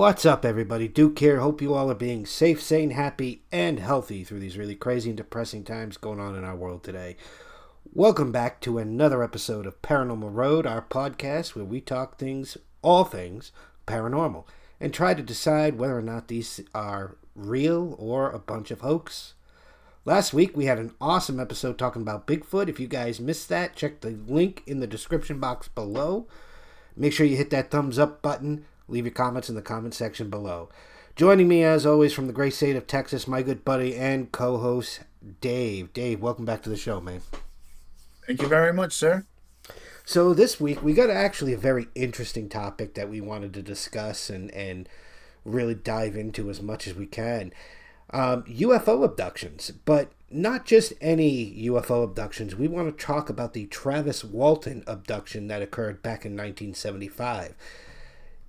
What's up, everybody? Duke here. Hope you all are being safe, sane, happy, and healthy through these really crazy and depressing times going on in our world today. Welcome back to another episode of Paranormal Road, our podcast where we talk all things paranormal, and try to decide whether or not these are real or a bunch of hoax. Last week we had an awesome episode talking about Bigfoot. If you guys missed that, check the link in the description box below. Make sure you hit that thumbs up button. Leave your comments in the comment section below. Joining me, as always, from the great state of Texas, my good buddy and co-host, Dave. Dave, welcome back to the show, man. Thank you very much, sir. So this week, we got actually a very interesting topic that we wanted to discuss and really dive into as much as we can. UFO abductions, but not just any UFO abductions. We want to talk about the Travis Walton abduction that occurred back in 1975.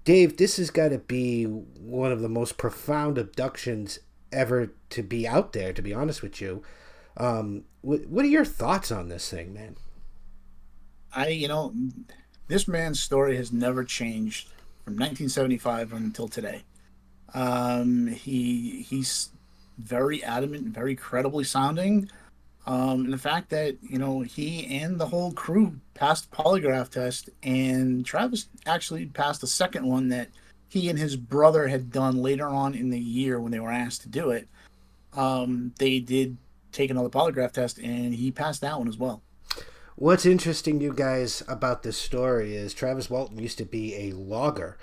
Dave, this has got to be one of the most profound abductions ever to be out there, to be honest with you. What are your thoughts on this thing, man? This man's story has never changed from 1975 until today. He's very adamant, very credibly sounding. And the fact that, he and the whole crew passed the polygraph test, and Travis actually passed the second one that he and his brother had done later on in the year when they were asked to do it. They did take another polygraph test, and he passed that one as well. What's interesting, you guys, about this story is Travis Walton used to be a logger.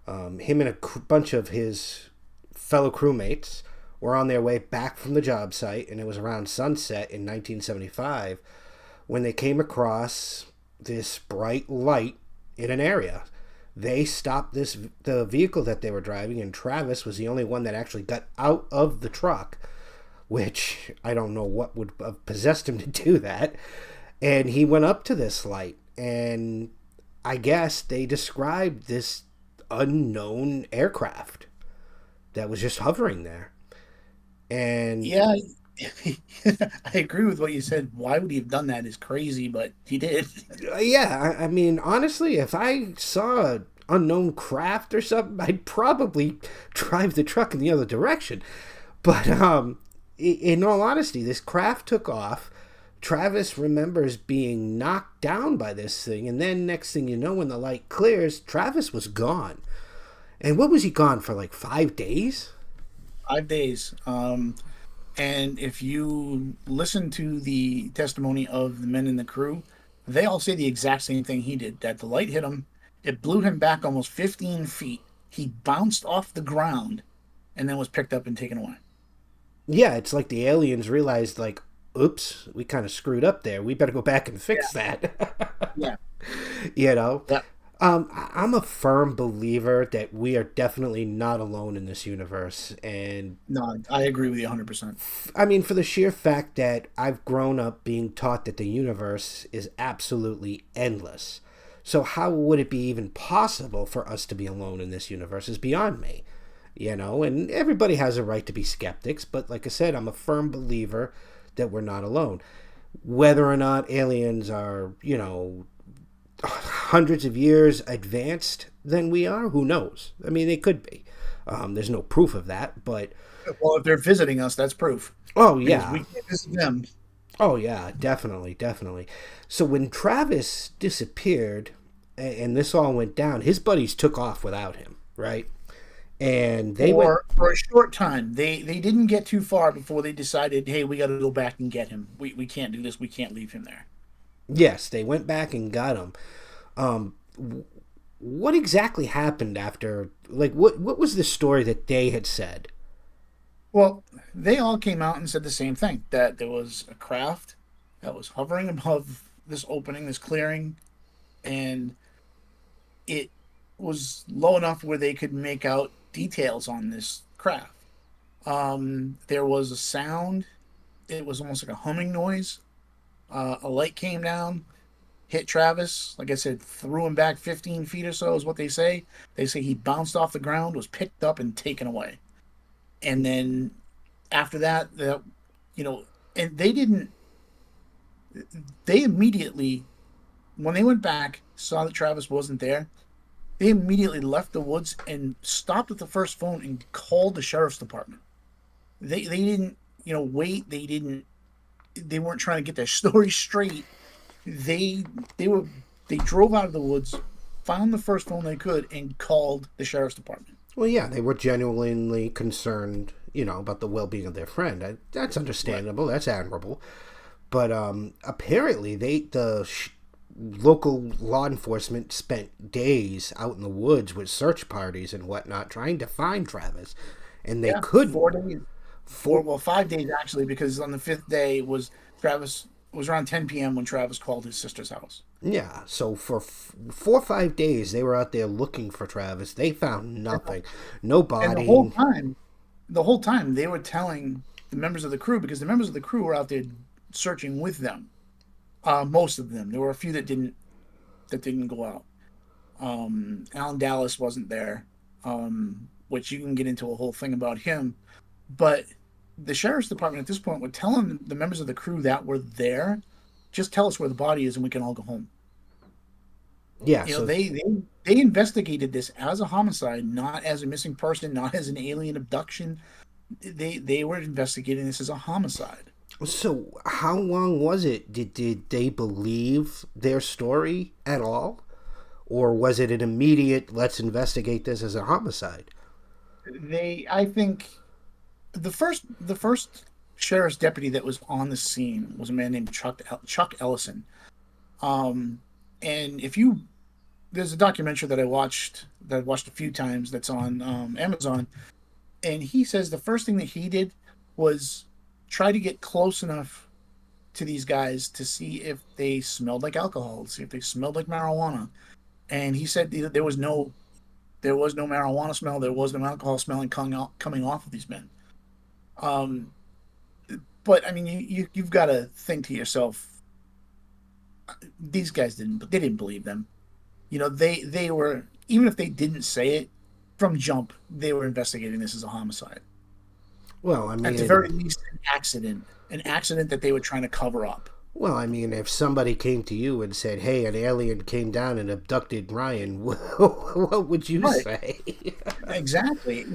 Him and a bunch of his fellow crewmates were on their way back from the job site, and it was around sunset in 1975 when they came across this bright light in an area. They stopped the vehicle that they were driving, and Travis was the only one that actually got out of the truck, which I don't know what would have possessed him to do that. And he went up to this light, and I guess they described this unknown aircraft that was just hovering there. And yeah, I agree with what you said. Why would he have done that is crazy, but he did. Yeah, I mean, honestly, if I saw an unknown craft or something, I'd probably drive the truck in the other direction. But in all honesty, this craft took off. Travis remembers being knocked down by this thing, and then next thing you know, when the light clears, Travis was gone. And what was he gone for, like 5 days? 5 days. And if you listen to the testimony of the men in the crew, they all say the exact same thing he did, that the light hit him, it blew him back almost 15 feet. He bounced off the ground and then was picked up and taken away. Yeah, it's like the aliens realized, like, oops, we kind of screwed up there. We better go back and fix that. Yeah. You know? Yeah. I'm a firm believer that we are definitely not alone in this universe. And No, I agree with you 100%. I mean, for the sheer fact that I've grown up being taught that the universe is absolutely endless. So how would it be even possible for us to be alone in this universe is beyond me. And everybody has a right to be skeptics, but like I said, I'm a firm believer that we're not alone. Whether or not aliens are, hundreds of years advanced than we are, who knows? I mean, they could be. There's no proof of that, but... Well, if they're visiting us, that's proof. Oh, yeah. Because we can't visit them. Oh, yeah, definitely. So when Travis disappeared, and this all went down, his buddies took off without him, right? And they went... For a short time. They didn't get too far before they decided, hey, we got to go back and get him. We can't do this. We can't leave him there. Yes, they went back and got him. What exactly happened after? Like, what was the story that they had said? Well, they all came out and said the same thing, that there was a craft that was hovering above this opening, this clearing, and it was low enough where they could make out details on this craft. There was a sound. It was almost like a humming noise. A light came down, hit Travis. Like I said, threw him back 15 feet or so is what they say. They say he bounced off the ground, was picked up, and taken away. And then after that, and they immediately, when they went back, saw that Travis wasn't there. They immediately left the woods and stopped at the first phone and called the sheriff's department. They didn't, wait. They weren't trying to get their story straight. They they were they drove out of the woods, found the first phone they could, and called the sheriff's department. Well, yeah, they were genuinely concerned, about the well-being of their friend. That's Right. understandable. That's admirable. But apparently, local law enforcement spent days out in the woods with search parties and whatnot trying to find Travis, and they Yeah, couldn't. 4 days. For 5 days actually, because on the fifth day was Travis was around 10 p.m. when Travis called his sister's house. Yeah, so for 4 or 5 days, they were out there looking for Travis. They found nothing, no And body. the whole time they were telling the members of the crew, because the members of the crew were out there searching with them. Most of them. There were a few that didn't go out. Alan Dallas wasn't there, which you can get into a whole thing about him. But the sheriff's department at this point would tell the members of the crew that were there, just tell us where the body is and we can all go home. Yeah, You know, so they investigated this as a homicide, not as a missing person, not as an alien abduction. They were investigating this as a homicide. so how long was it? Did they believe their story at all, or was it an immediate "let's investigate this as a homicide"? I think the first sheriff's deputy that was on the scene was a man named Chuck Ellison. Um, and if you there's a documentary that I watched a few times that's on Amazon, and he says the first thing that he did was try to get close enough to these guys to see if they smelled like alcohol, see if they smelled like marijuana. And he said there was no marijuana smell, there was no alcohol smelling coming off of these men. Um, but I mean, you've got to think to yourself, these guys didn't believe them. They were, even if they didn't say it from jump, they were investigating this as a homicide. Well, I At the very mean, least, an accident that they were trying to cover up. if somebody came to you and said, "Hey, an alien came down and abducted Ryan," what would you Right. say? Exactly.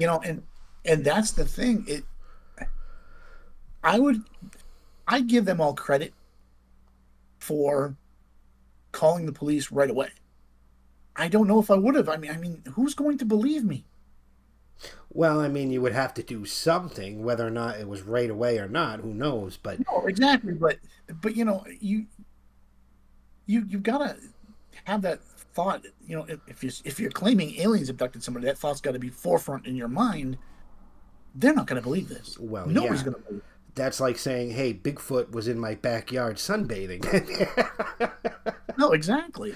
And that's the thing. I would I give them all credit for calling the police right away. I don't know if I would have. I mean, who's going to believe me? Well, you would have to do something, whether or not it was right away or not. Who knows? But No, exactly. But you've got to have that thought. If you're claiming aliens abducted somebody, that thought's got to be forefront in your mind. They're not going to believe this. well, Nobody's yeah, going to believe that's like saying, "Hey, Bigfoot was in my backyard sunbathing." it. No, exactly.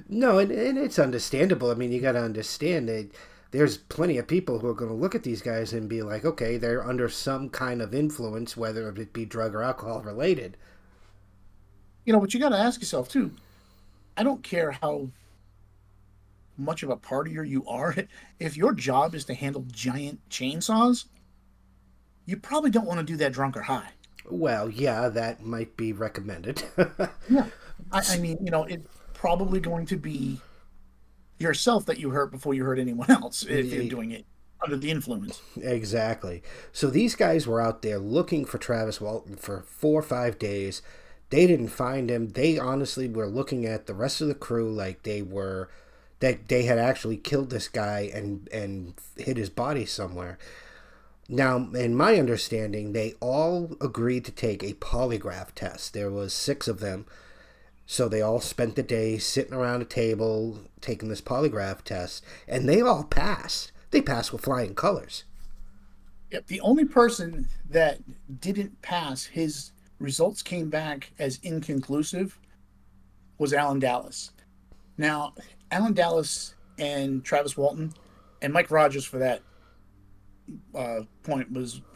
No, and it's understandable. You got to understand that there's plenty of people who are going to look at these guys and be like, okay, they're under some kind of influence, whether it be drug or alcohol related. But you got to ask yourself too. I don't care how much of a partier you are. If your job is to handle giant chainsaws, you probably don't want to do that drunk or high. Well, yeah, that might be recommended. Yeah. I mean, it's probably going to be yourself that you hurt before you hurt anyone else if you're doing it under the influence. Exactly. So these guys were out there looking for Travis Walton for 4 or 5 days. They didn't find him. They honestly were looking at the rest of the crew like that they had actually killed this guy and hid his body somewhere. Now, in my understanding, they all agreed to take a polygraph test. There was 6 of them. So they all spent the day sitting around a table taking this polygraph test, and they all passed. They passed with flying colors. Yep. The only person that didn't pass, his results came back as inconclusive, was Alan Dallas. Now, Alan Dallas and Travis Walton and Mike Rogers, for that point,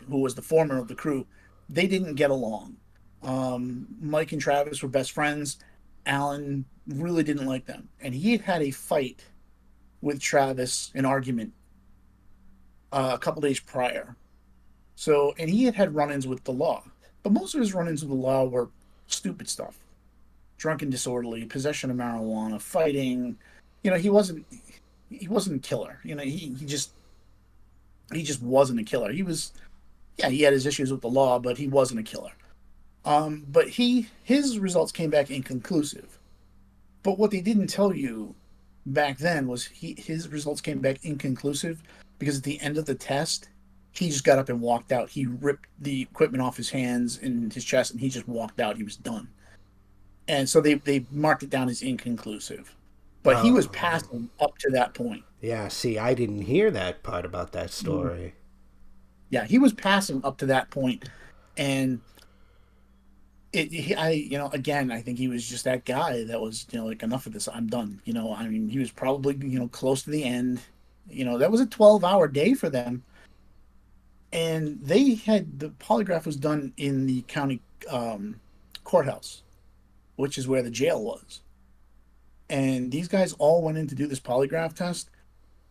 who was the foreman of the crew. They didn't get along. Mike and Travis were best friends. Alan really didn't like them, and he had had a fight with Travis, an argument, a couple days prior. So, and he had had run-ins with the law, but most of his run-ins with the law were stupid stuff: drunken, disorderly, possession of marijuana, fighting. He wasn't. he wasn't a killer. He just wasn't a killer. He was, yeah, he had his issues with the law, but he wasn't a killer. But his results came back inconclusive. But what they didn't tell you back then was his results came back inconclusive because at the end of the test, he just got up and walked out. He ripped the equipment off his hands and his chest, and he just walked out. He was done. And so they marked it down as inconclusive. But he was Oh, passing up to that point. yeah. See, I didn't hear that part about that Mhm. story. Yeah, he was passing up to that point, and again, I think he was just that guy that was, like, enough of this. I'm done. I mean, he was probably, close to the end. That was a 12-hour day for them, and the polygraph was done in the county courthouse, which is where the jail was. And these guys all went in to do this polygraph test,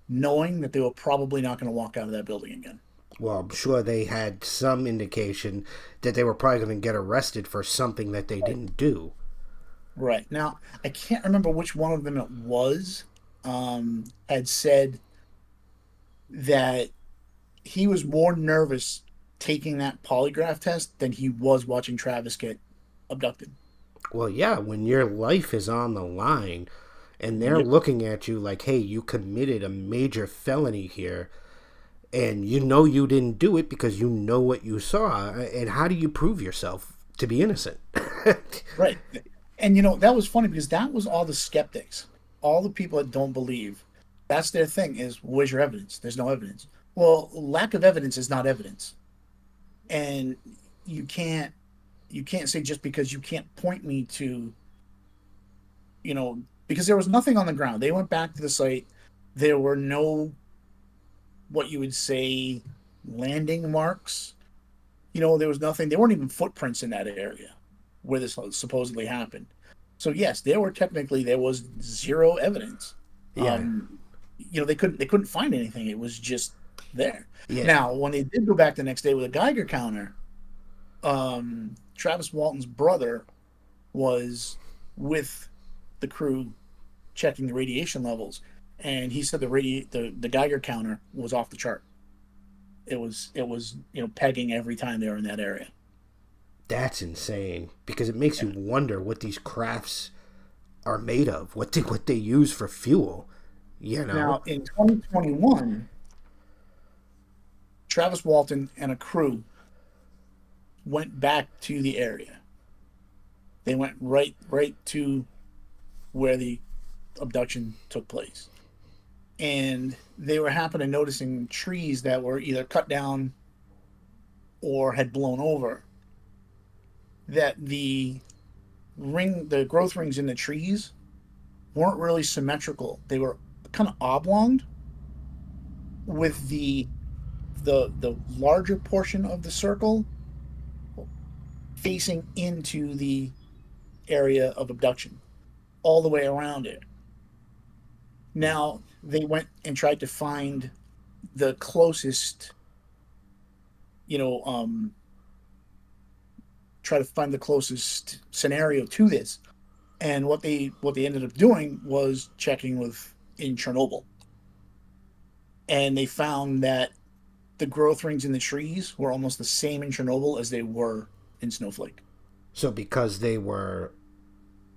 knowing that they were probably not going to walk out of that building again. Well, I'm sure they had some indication that they were probably going to get arrested for something that they Right. didn't do. Right. Now, I can't remember which one of them it was, had said that he was more nervous taking that polygraph test than he was watching Travis get abducted. Well, yeah, when your life is on the line and they're Yep. looking at you like, hey, you committed a major felony here, and you know you didn't do it because you know what you saw, and how do you prove yourself to be innocent? Right. And that was funny because that was all the skeptics, all the people that don't believe. That's their thing is, where's your evidence? There's no evidence. Well, lack of evidence is not evidence. And you can't you can't say just because you can't point me to, because there was nothing on the ground. They went back to the site. There were no, what you would say, landing marks. There was nothing. There weren't even footprints in that area where this supposedly happened. So yes, there was zero evidence. Yeah, They couldn't find anything. It was just there. yeah. Now, when they did go back the next day with a Geiger counter, Travis Walton's brother was with the crew checking the radiation levels, and he said the Geiger counter was off the chart. It was pegging every time they were in that area. That's insane because it makes you Yeah. wonder what these crafts are made of, what they use for fuel. You know? Now in 2021, Travis Walton and a crew went back to the area. They went right to where the abduction took place, and they were happening noticing trees that were either cut down or had blown over. That the growth rings in the trees weren't really symmetrical. They were kind of oblonged, with the larger portion of the circle facing into the area of abduction, all the way around it. Now they went and tried to find the closest, you know, try to find the closest scenario to this. And what they ended up doing was checking with in Chernobyl, and they found that the growth rings in the trees were almost the same in Chernobyl as they were in Snowflake. So because they were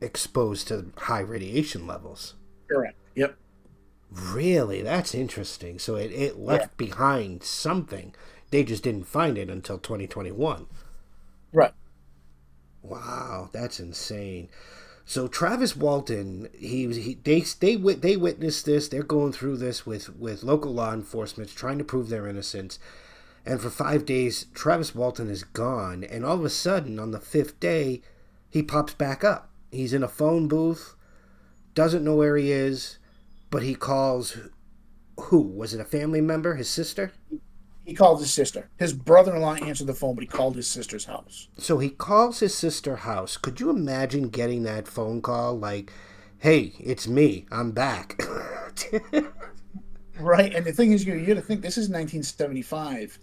exposed to high radiation levels. Correct. Yep. Really, that's interesting. So it Yeah. left behind something. They just didn't find it until 2021. Right. Wow, that's insane. So Travis Walton, they witnessed this. They're going through this with local law enforcement, trying to prove their innocence. And for 5 days, Travis Walton is gone. And all of a sudden, on the fifth day, he pops back up. He's in a phone booth, doesn't know where he is, but he calls who? Was it a family member? His sister? He called his sister. His brother-in-law answered the phone, but he called his sister's house. So he calls his sister house. Could you imagine getting that phone call like, "Hey, it's me. I'm back." Right. And the thing is, you got to think this is 1975,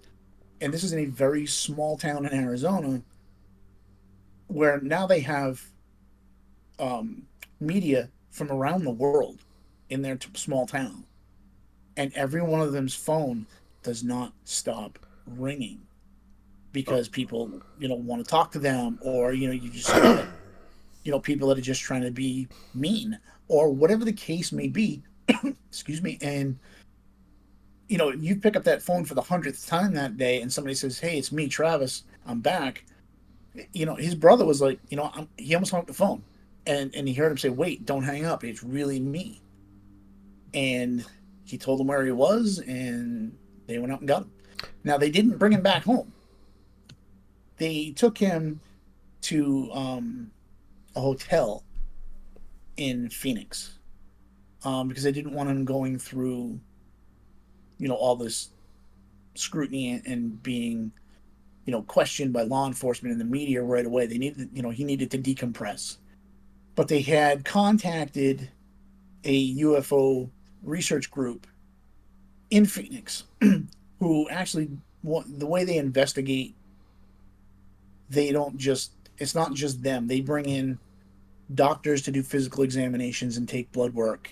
and this is in a very small town in Arizona, where now they have media from around the world in their small town. and every one of them's phone does not stop ringing because people, want to talk to them, or you just get, people that are just trying to be mean, or whatever the case may be. Excuse me. And you pick up that phone for the 100th time that day, and somebody says, "Hey, it's me, Travis. I'm back." His brother was like, he almost hung up the phone, and he heard him say, "Wait, don't hang up. It's really me." And he told them where he was, and they went out and got him. Now, they didn't bring him back home. They took him to a hotel in Phoenix, because they didn't want him going through, all this scrutiny and being, questioned by law enforcement and the media right away. They needed, he needed to decompress. But they had contacted a UFO research group in Phoenix who actually, the way they investigate, they don't just, it's not just them. They bring in doctors to do physical examinations and take blood work.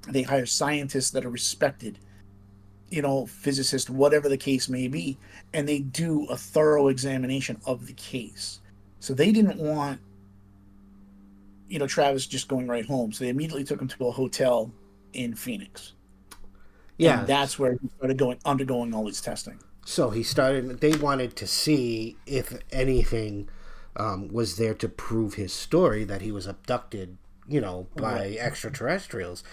They hire scientists that are respected, physicists, whatever the case may be, and they do a thorough examination of the case. So they didn't want, Travis just going right home. So they immediately took him to a hotel in Phoenix. And Yeah. that's where he started undergoing all his testing. So he started. They wanted to see if anything was there to prove his story that he was abducted, by extraterrestrials.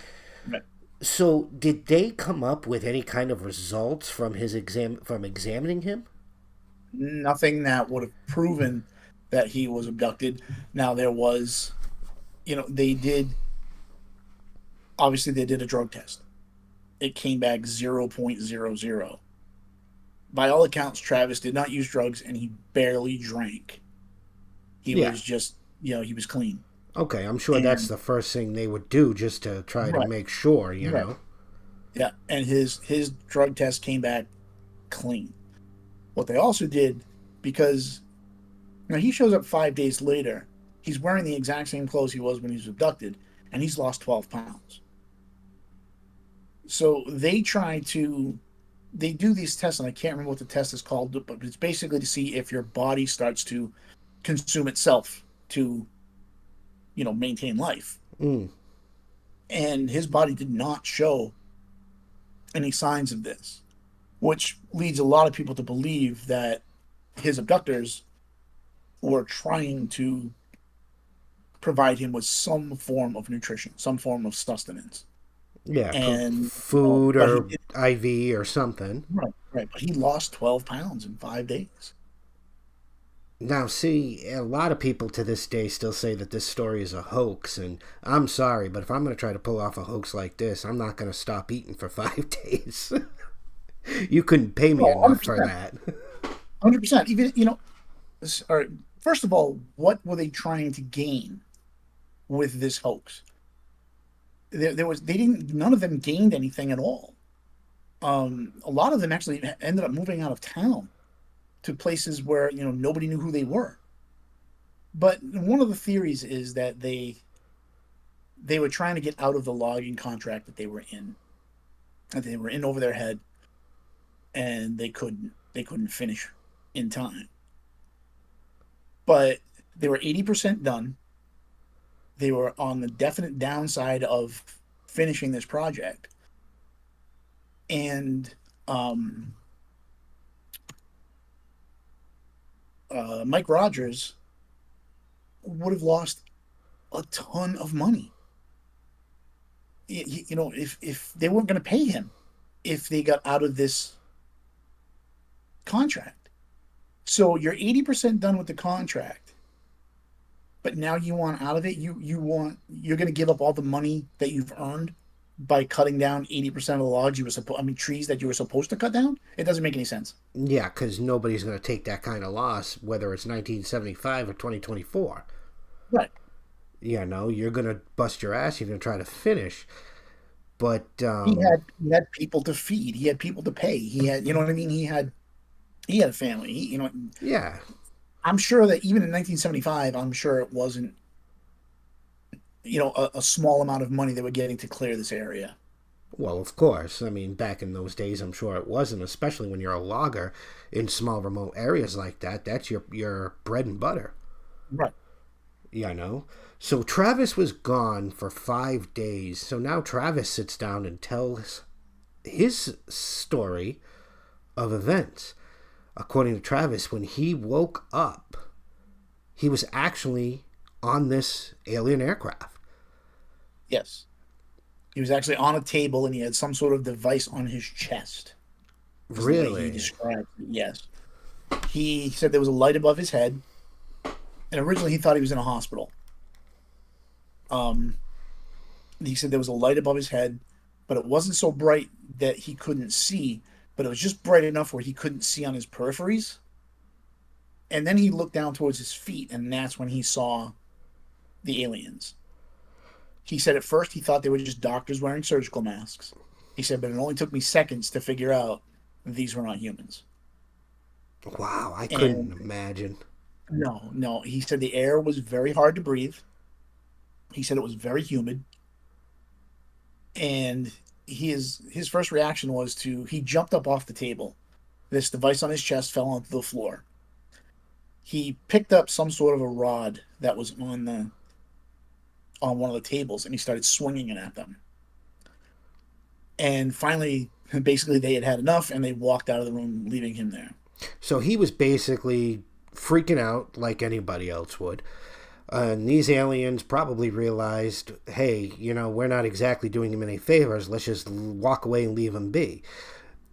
Right. So did they come up with any kind of results from examining him? Nothing that would have proven that he was abducted. Now, there was, they did, obviously they did a drug test. It came back 0.00. By all accounts, Travis did not use drugs, and he barely drank. He was just, he was clean. Okay, I'm sure that's the first thing they would do just to try to make sure, know. Yeah, and his drug test came back clean. What they also did, because he shows up 5 days later, he's wearing the exact same clothes he was when he was abducted, and he's lost 12 pounds. So they do these tests, and I can't remember what the test is called, but it's basically to see if your body starts to consume itself to, maintain life. Mm. And his body did not show any signs of this, which leads a lot of people to believe that his abductors were trying to provide him with some form of nutrition, some form of sustenance. Yeah, And food or IV or something. Right. But he lost 12 pounds in 5 days. Now, see, a lot of people to this day still say that this story is a hoax, and I'm sorry, but if I'm going to try to pull off a hoax like this, I'm not going to stop eating for 5 days. You couldn't pay me enough for that. 100%. Even, first of all, what were they trying to gain with this hoax? None of them gained anything at all. A lot of them actually ended up moving out of town to places where, nobody knew who they were. But one of the theories is that they were trying to get out of the logging contract that they were in. That they were in over their head, and they couldn't finish in time. But they were 80% done. They were on the definite downside of finishing this project. And Mike Rogers would have lost a ton of money. If they weren't going to pay him if they got out of this contract. So you're 80% done with the contract, but now you want out of it. You're going to give up all the money that you've earned by cutting down 80% of the logs trees that you were supposed to cut down. It doesn't make any sense. Yeah, because nobody's going to take that kind of loss, whether it's 1975 or 2024. Right. You're going to bust your ass. You're going to try to finish. But he had people to feed. He had people to pay. He had, what I mean? He had a family. Yeah. I'm sure that even in 1975, I'm sure it wasn't, a small amount of money they were getting to clear this area. Well, of course. I mean, back in those days, I'm sure it wasn't, especially when you're a logger in small remote areas like that. That's your bread and butter. Right. Yeah, I know. So Travis was gone for 5 days. So now Travis sits down and tells his story of events. According to Travis, when he woke up, he was actually on this alien aircraft. Yes. He was actually on a table and he had some sort of device on his chest, is the way he Really? described it. Yes. He said there was a light above his head, and originally he thought he was in a hospital. Um, he said there was a light above his head, but it wasn't so bright that he couldn't see, but it was just bright enough where he couldn't see on his peripheries. And then he looked down towards his feet, and that's when he saw the aliens. He said at first he thought they were just doctors wearing surgical masks. He said, but it only took me seconds to figure out these were not humans. Wow, I couldn't And imagine. no, no, he said the air was very hard to breathe. He said it was very humid. And his first reaction was to he jumped up off the table. This device on his chest fell onto the floor. He picked up some sort of a rod that was on one of the tables and he started swinging it at them. And finally, basically, they had had enough and they walked out of the room, leaving him there. So he was basically freaking out like anybody else would. And these aliens probably realized, hey, we're not exactly doing him any favors. Let's just walk away and leave him be.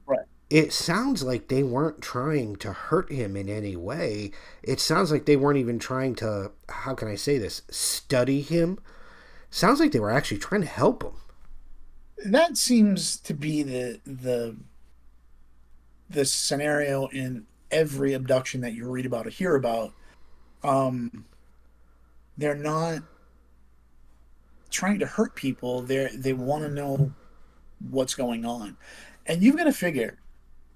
Right. It sounds like they weren't trying to hurt him in any way. It sounds like they weren't even trying to, how can I say this, study him. Sounds like they were actually trying to help him. That seems to be the scenario in every abduction that you read about or hear about. Um, they're not trying to hurt people. They want to know what's going on, and you've got to figure.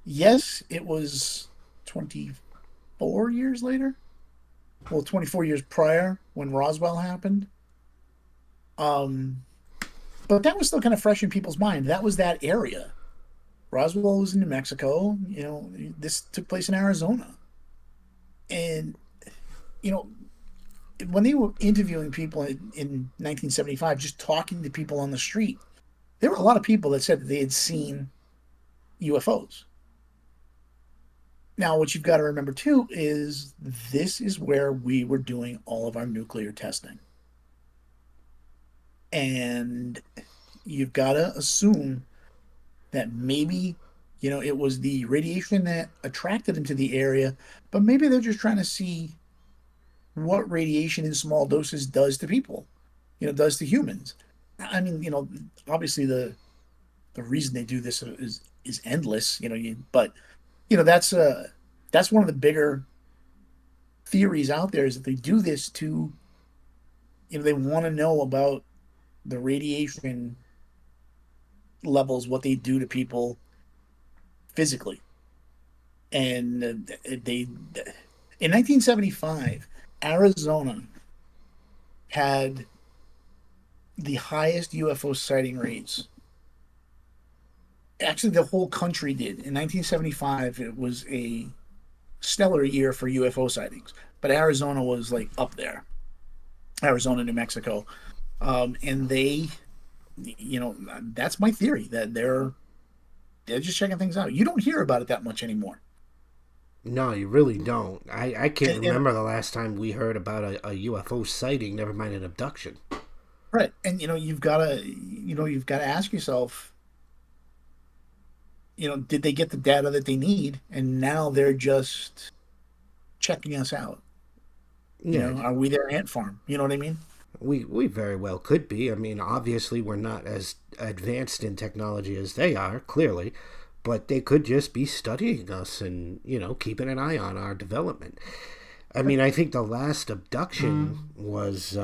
Yes, it was 24 years later. Well, 24 years prior when Roswell happened. Um, but that was still kind of fresh in people's mind. That was that area. Roswell was in New Mexico. This took place in Arizona. And, you know, when they were interviewing people in 1975, just talking to people on the street, there were a lot of people that said that they had seen UFOs. Now, what you've got to remember too is this is where we were doing all of our nuclear testing. And you've got to assume that maybe, it was the radiation that attracted them to the area, but maybe they're just trying to see what radiation in small doses does to people, does to humans. I mean, obviously the reason they do this is endless, but that's one of the bigger theories out there is that they do this to, they want to know about the radiation levels, what they do to people physically. And they in 1975, Arizona had the highest UFO sighting rates. Actually, the whole country did. In 1975, it was a stellar year for UFO sightings, but Arizona was like up there. Arizona, New Mexico, and they, that's my theory that they're just checking things out. You don't hear about it that much anymore. No, you really don't. I can't And remember the last time we heard about a UFO sighting, never mind an abduction. right, and you've got to ask yourself, did they get the data that they need, and now they're just checking us out? Yeah, Are we their ant farm? You know what I mean? we very well could be. I mean, obviously, we're not as advanced in technology as they are, clearly, but they could just be studying us and, keeping an eye on our development. I mean, I think the last abduction was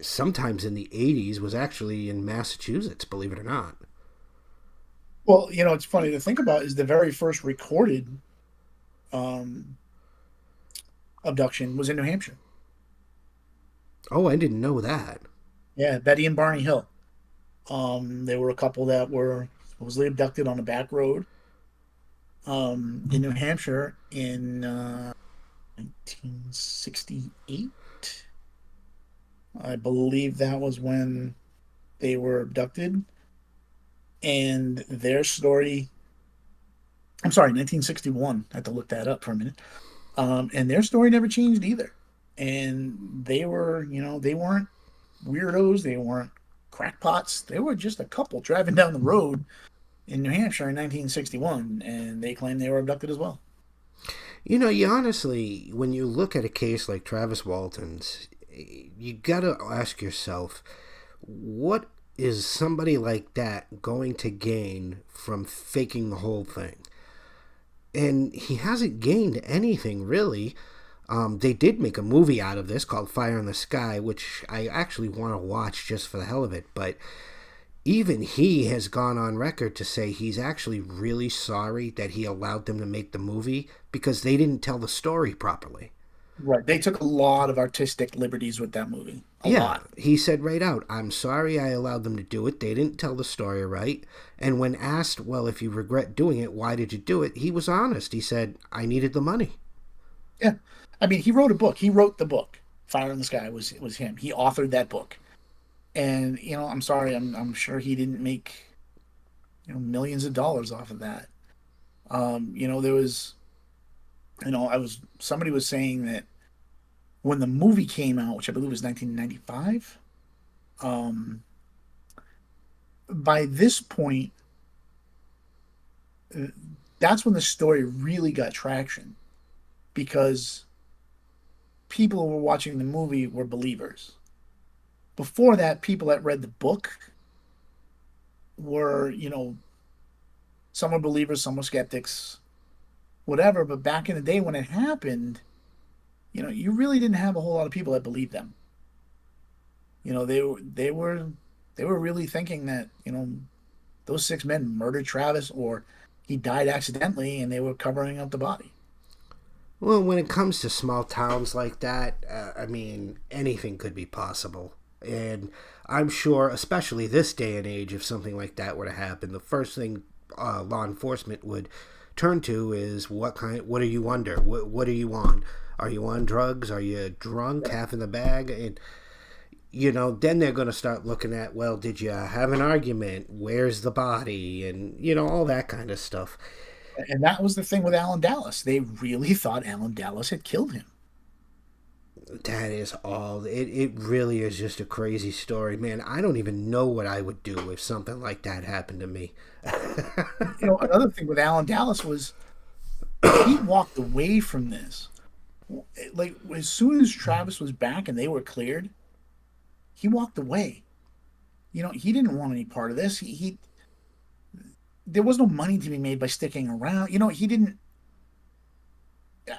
sometimes in the 80s, was actually in Massachusetts, believe it or not. Well, it's funny to think about is the very first recorded um, abduction was in New Hampshire. Oh, I didn't know that. Yeah, Betty and Barney Hill. There were a couple that were supposedly abducted on a back road in New Hampshire in 1968. I believe that was when they were abducted. And their story, I'm sorry, 1961. I had to look that up for a minute. And their story never changed either. And they were, they weren't weirdos. They weren't crackpots. They were just a couple driving down the road in New Hampshire in 1961, and they claimed they were abducted as well. You honestly, when you look at a case like Travis Walton's, you gotta ask yourself, what is somebody like that going to gain from faking the whole thing? And he hasn't gained anything really. They did make a movie out of this called Fire in the Sky, which I actually want to watch just for the hell of it. But even he has gone on record to say he's actually really sorry that he allowed them to make the movie because they didn't tell the story properly. Right. They took a lot of artistic liberties with that movie. A Yeah, lot. he said right out, I'm sorry I allowed them to do it. They didn't tell the story right. And when asked, well, if you regret doing it, why did you do it? He was honest. He said, I needed the money. Yeah. I mean, he wrote a book. He wrote the book. Fire in the Sky was him. He authored that book. And, I'm sorry, I'm sure he didn't make, millions of dollars off of that. There was, somebody was saying that when the movie came out, which I believe was 1995, um, by this point, uh, that's when the story really got traction because people who were watching the movie were believers. Before that, people that read the book were, some were believers, some were skeptics, whatever. But back in the day when it happened, you really didn't have a whole lot of people that believed them. They were really thinking that those six men murdered Travis or he died accidentally, and they were covering up the body. Well, when it comes to small towns like that, I mean, anything could be possible. And I'm sure, especially this day and age, if something like that were to happen, the first thing law enforcement would turn to is what are you under? What are you on? Are you on drugs? Are you drunk, half in the bag? And, then they're going to start looking at, well, did you have an argument? Where's the body? And, all that kind of stuff. And that was the thing with Alan Dallas. They really thought Alan Dallas had killed him. That is all. It really is just a crazy story, man. I don't even know what I would do if something like that happened to me. Another thing with Alan Dallas was he walked away from this. Like as soon as Travis was back and they were cleared, he walked away. He didn't want any part of this. He there was no money to be made by sticking around. He didn't.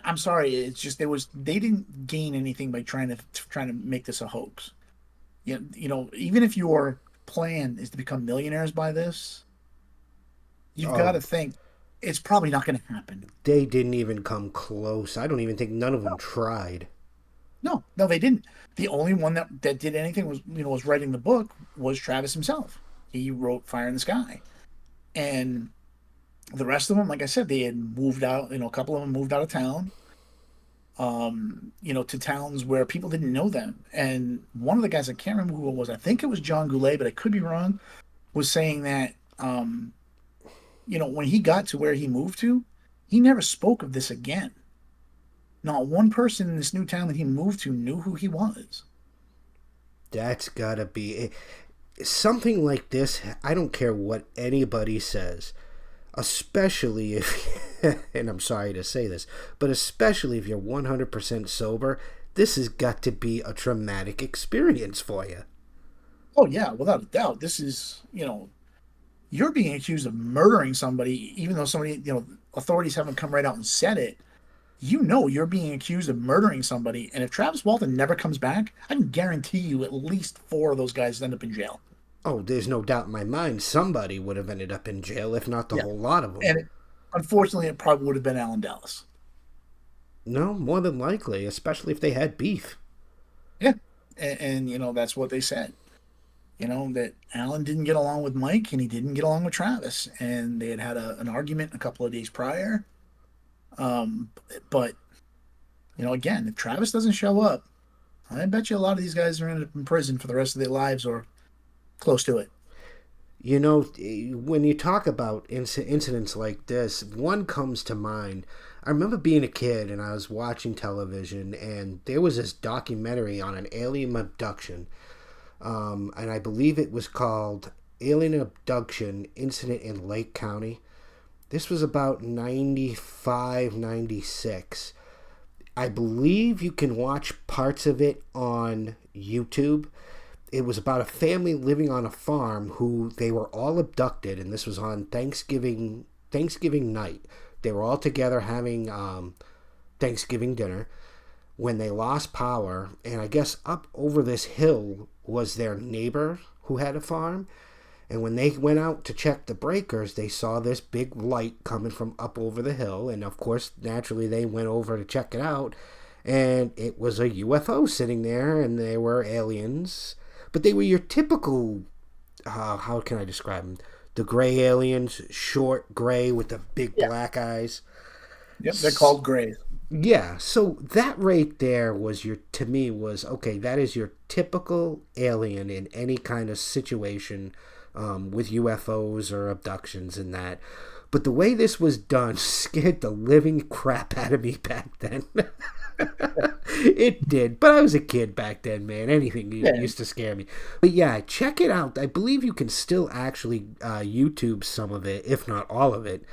I'm sorry. It's just they didn't gain anything by trying to make this a hoax. Even if your plan is to become millionaires by this, you've got Oh, to think it's probably not going to happen. they didn't even come close. I don't even think none of them tried. No, no, they didn't. The only one that did anything was writing the book was Travis himself. He wrote Fire in the Sky, and the rest of them, like I said, they had moved out. A couple of them moved out of town. To towns where people didn't know them. And one of the guys, I can't remember who it was. I think it was John Goulet, but I could be wrong. Was saying that, when he got to where he moved to, he never spoke of this again. Not one person in this new town that he moved to knew who he was. That's gotta be something like this. I don't care what anybody says, especially if, and I'm sorry to say this, but especially if you're 100% sober, this has got to be a traumatic experience for you. Oh yeah, without a doubt. This is, you're being accused of murdering somebody, even though authorities haven't come right out and said it. You're being accused of murdering somebody, and if Travis Walton never comes back, I can guarantee you at least four of those guys end up in jail. Oh, there's no doubt in my mind somebody would have ended up in jail, if not the Yeah, whole lot of them. and unfortunately, it probably would have been Alan Dallas. No, more than likely, especially if they had beef. Yeah, and that's what they said. that Alan didn't get along with Mike and he didn't get along with Travis, and they had an argument a couple of days prior. But again, if Travis doesn't show up, I bet you a lot of these guys are going to end up in prison for the rest of their lives or close to it. When you talk about incidents like this, one comes to mind. I remember being a kid and I was watching television, and there was this documentary on an alien abduction. And I believe it was called Alien Abduction Incident in Lake County. This was about 95, 96. I believe you can watch parts of it on YouTube. It was about a family living on a farm who they were all abducted, and this was on Thanksgiving night. They were all together having Thanksgiving dinner when they lost power, and I guess up over this hill was their neighbor who had a farm. And when they went out to check the breakers, they saw this big light coming from up over the hill. And of course, naturally, they went over to check it out. And it was a UFO sitting there, and they were aliens. But they were your typical, how can I describe them? The gray aliens, short gray with the big black eyes. Yep, they're called grays. Yeah, so that right there was okay, that is your typical alien in any kind of situation with UFOs or abductions and that. But the way this was done scared the living crap out of me back then. It did. But I was a kid back then, man. Anything used to scare me. But yeah, check it out. I believe you can still actually YouTube some of it, if not all of it.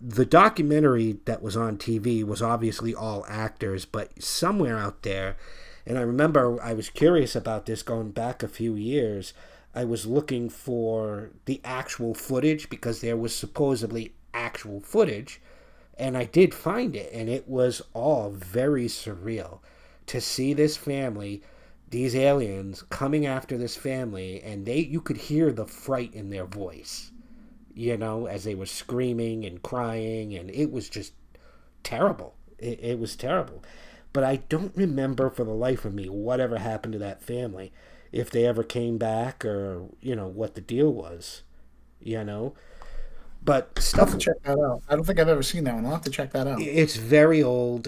The documentary that was on TV was obviously all actors, but somewhere out there, and I remember I was curious about this going back a few years, I was looking for the actual footage because there was supposedly actual footage, and I did find it, and it was all very surreal to see this family, these aliens coming after this family, and you could hear the fright in their voice, as they were screaming and crying, and it was just terrible. It was terrible. But I don't remember for the life of me whatever happened to that family. If they ever came back or, what the deal was, But stuff... I'll have to check that out. I don't think I've ever seen that one. I'll have to check that out. It's very old.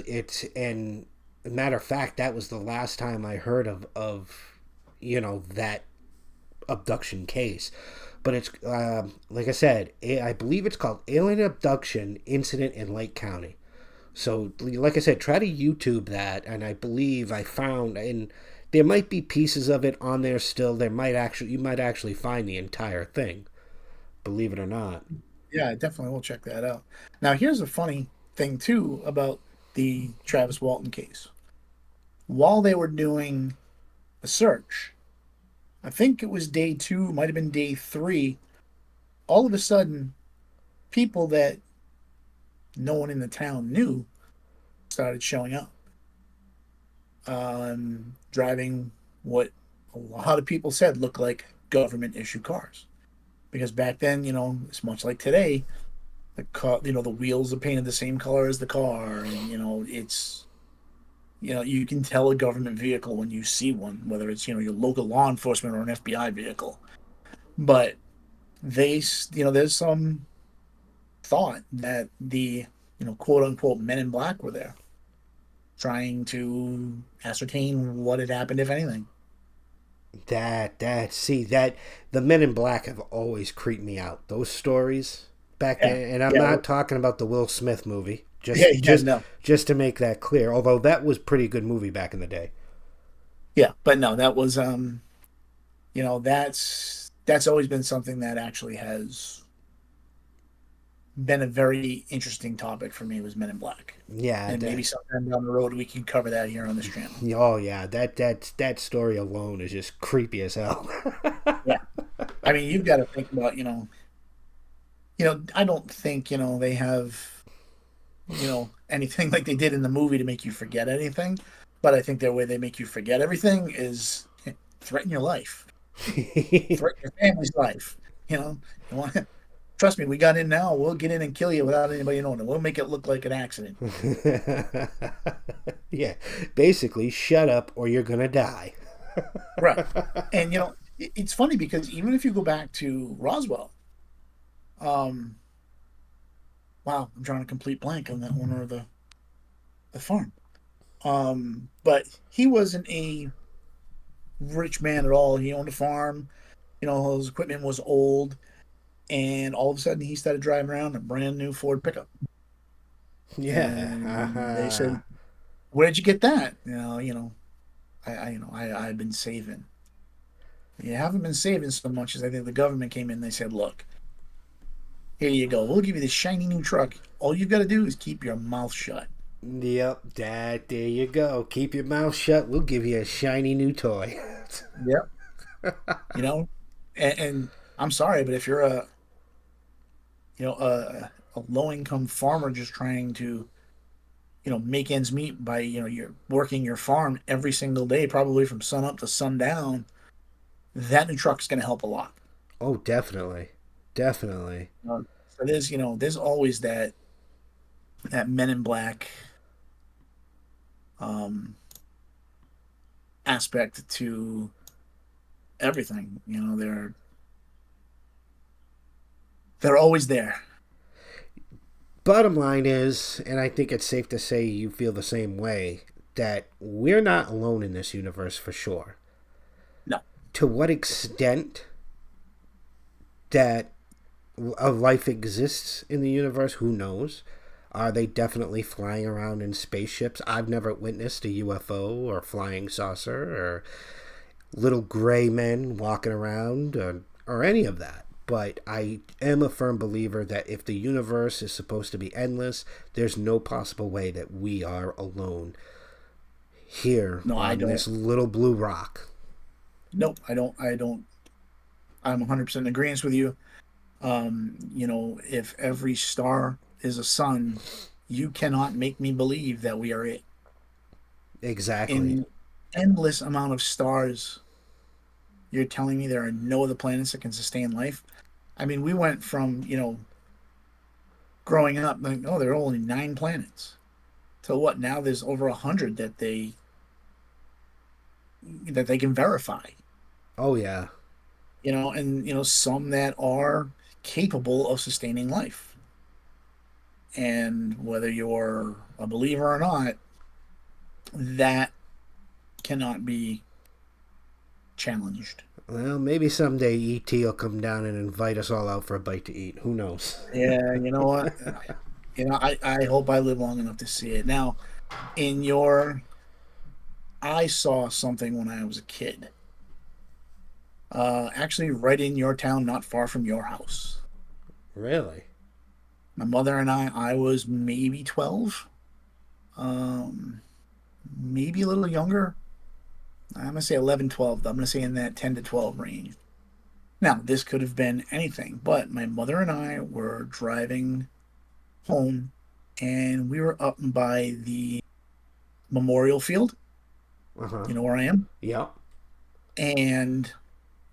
And matter of fact, that was the last time I heard of that abduction case. But it's, like I said, I believe it's called Alien Abduction Incident in Lake County. So, like I said, try to YouTube that, and I believe I found... and there might be pieces of it on there still. You might actually find the entire thing, believe it or not. Yeah, I definitely will check that out. Now, here's a funny thing, too, about the Travis Walton case. While they were doing a search, I think it was day 2, might have been day 3, all of a sudden, people that no one in the town knew started showing up. Driving what a lot of people said looked like government-issued cars. Because back then, it's much like today, the car, the wheels are painted the same color as the car, and it's, you can tell a government vehicle when you see one, whether it's your local law enforcement or an FBI vehicle. But there's some thought that the quote unquote men in black were there, trying to ascertain what had happened, if anything. The Men in Black have always creeped me out. Those stories back then, and I'm not talking about the Will Smith movie. Just to make that clear. Although that was a pretty good movie back in the day. Yeah, but no, that was that's always been something that actually has been a very interesting topic for me, was Men in Black. Yeah, and maybe sometime down the road we can cover that here on this channel. Oh yeah, that story alone is just creepy as hell. Yeah, I mean, you've got to think about I don't think they have anything like they did in the movie to make you forget anything, but I think their way they make you forget everything is threaten your life, threaten your family's life. Trust me, we got in now. We'll get in and kill you without anybody knowing it. We'll make it look like an accident. Yeah, basically, shut up or you're gonna die. Right. And it's funny because even if you go back to Roswell, um, wow, I'm drawing a complete blank on that owner of the farm. But he wasn't a rich man at all. He owned a farm. You know, his equipment was old, and all of a sudden he started driving around a brand new Ford pickup. Yeah. And they said, "Where'd you get that?" I've been saving. You haven't been saving so much as I think the government came in and they said, "Look, here you go. We'll give you this shiny new truck. All you've got to do is keep your mouth shut." Yep, Dad, there you go. Keep your mouth shut. We'll give you a shiny new toy. Yep. You know, and I'm sorry, but if you're a low income farmer just trying to make ends meet by you're working your farm every single day, probably from sun up to sundown, that new truck's going to help a lot. Oh, definitely. Definitely. So there's always that Men in Black um aspect to everything. They're always there. Bottom line is, and I think it's safe to say you feel the same way, that we're not alone in this universe for sure. No. To what extent that a life exists in the universe, who knows? Are they definitely flying around in spaceships? I've never witnessed a UFO or flying saucer or little gray men walking around or any of that. But I am a firm believer that if the universe is supposed to be endless, there's no possible way that we are alone here No, I on don't. this little blue rock. Nope, I don't. I'm 100% in agreement with you. If every star is a sun, you cannot make me believe that we are it. Exactly. In endless amount of stars, you're telling me there are no other planets that can sustain life? I mean, we went from, growing up, like, oh, there are only 9 planets. To what? Now there's over 100 that they can verify. Oh, yeah. And some that are capable of sustaining life. And whether you're a believer or not, that cannot be challenged. Well, maybe someday E.T. will come down and invite us all out for a bite to eat. Who knows? Yeah, you know what? I hope I live long enough to see it. Now, in your, I saw something when I was a kid. Actually, right in your town, not far from your house. Really? My mother and I was maybe 12, um, maybe a little younger. I'm going to say 11, 12. I'm going to say in that 10 to 12 range. Now, this could have been anything, but my mother and I were driving home and we were up by the memorial field. Uh-huh. You know where I am? Yep. And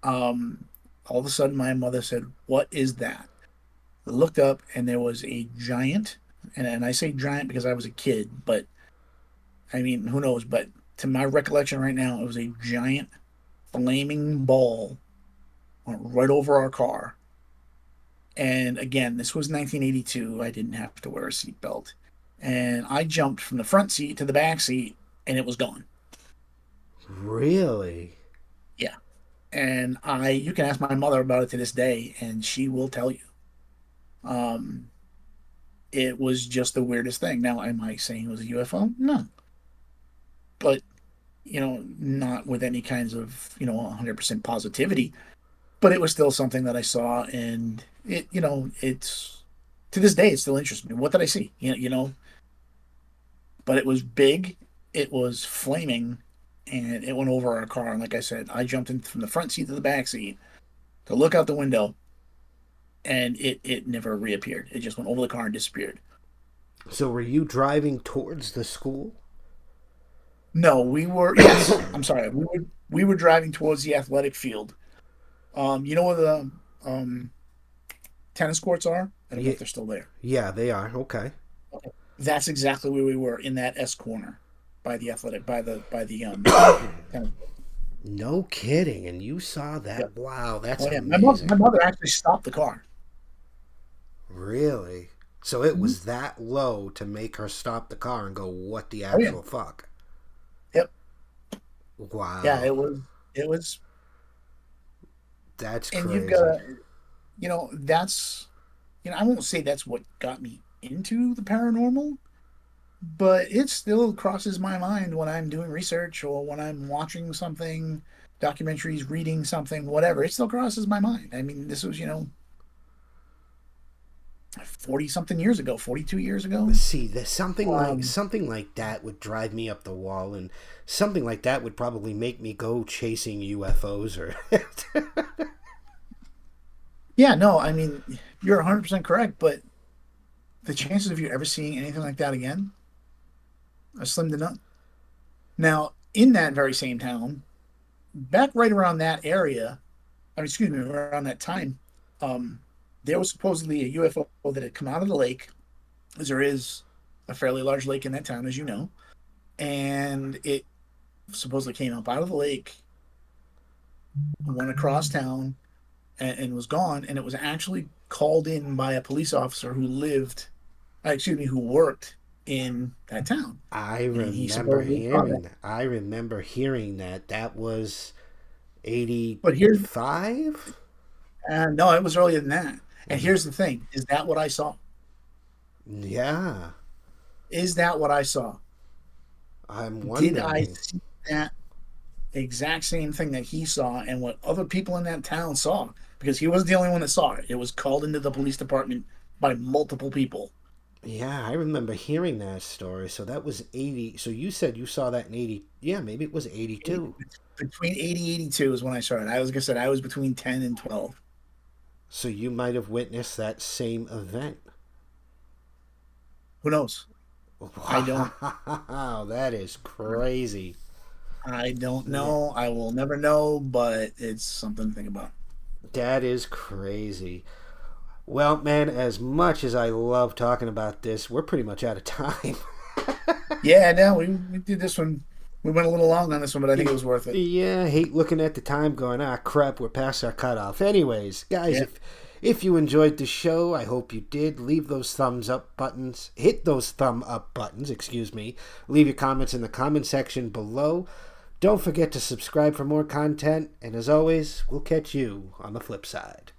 um, all of a sudden, my mother said, "What is that?" I looked up and there was a giant, and I say giant because I was a kid, but I mean, who knows? But to my recollection right now, it was a giant flaming ball went right over our car. And again, this was 1982. I didn't have to wear a seatbelt. And I jumped from the front seat to the back seat and it was gone. Really? Yeah. And you can ask my mother about it to this day and she will tell you. Um, it was just the weirdest thing. Now, am I saying it was a UFO? No. But, not with any kinds of, 100% positivity. But it was still something that I saw, and it's to this day it still interests me. What did I see? But it was big, it was flaming, and it went over our car. And like I said, I jumped in from the front seat to the back seat to look out the window, and it never reappeared. It just went over the car and disappeared. So were you driving towards the school? No, we were. Yes, I'm sorry. We were driving towards the athletic field. You know where the um tennis courts are? I don't know Yeah, if they're still there. yeah, they are. Okay. Okay. That's exactly where we were in that S corner by the athletic by the tennis. No kidding. And you saw Yeah. that? Wow, that's Oh yeah, my amazing. mother actually stopped the car. Really? So it Mhm. was that low to make her stop the car and go, "What the Oh yeah. actual fuck?" Yep. Yeah, Wow. it was, That's and you've got crazy. to, that's, I won't say that's what got me into the paranormal, but it still crosses my mind when I'm doing research or when I'm watching something, documentaries, reading something, whatever. It still crosses my mind. I mean, this was, 40 something years ago, 42 years ago. See, there's Um, something like that would drive me up the wall, and something like that would probably make me go chasing UFOs or. yeah, no, I mean, you're 100% correct, but the chances of you ever seeing anything like that again are slim to none. Now, in that very same town, back right around that area, I mean, excuse me, around that time, um, there was supposedly a UFO that had come out of the lake, as there is a fairly large lake in that town, as you know, and it supposedly came up out of the lake, went across town, and was gone. And it was actually called in by a police officer who lived, excuse me, who worked in that town, I and he remember supposedly saw that. hearing that. I remember hearing that. That was But here's, 85? no, it was earlier than that. And here's the thing: is that what I saw? Yeah, Is that what I saw? I'm Did I wondering. see that exact same thing that he saw and what other people in that town saw? Because he wasn't the only one that saw it. It was called into the police department by multiple people. Yeah, I remember hearing that story. So that was 80. So you said you saw that in 80. Yeah, maybe it was 82. Between 80 82 is when I started. I was, like I said, I was between 10 and 12. So you might have witnessed that same event. Who knows? I don't. Wow, that is crazy. I don't Yeah, know. I will never know, but it's something to think about. that is crazy. Well, man, as much as I love talking about this, we're pretty much out of time. Yeah, no, we did this one. We went a little long on this one, but I think it was worth it. Yeah, I hate looking at the time going, ah, crap, we're past our cutoff. Anyways, guys, Yeah. if you enjoyed the show, I hope you did. Leave those thumbs up buttons. Hit those thumb up buttons, excuse me. Leave your comments in the comment section below. Don't forget to subscribe for more content. And as always, we'll catch you on the flip side.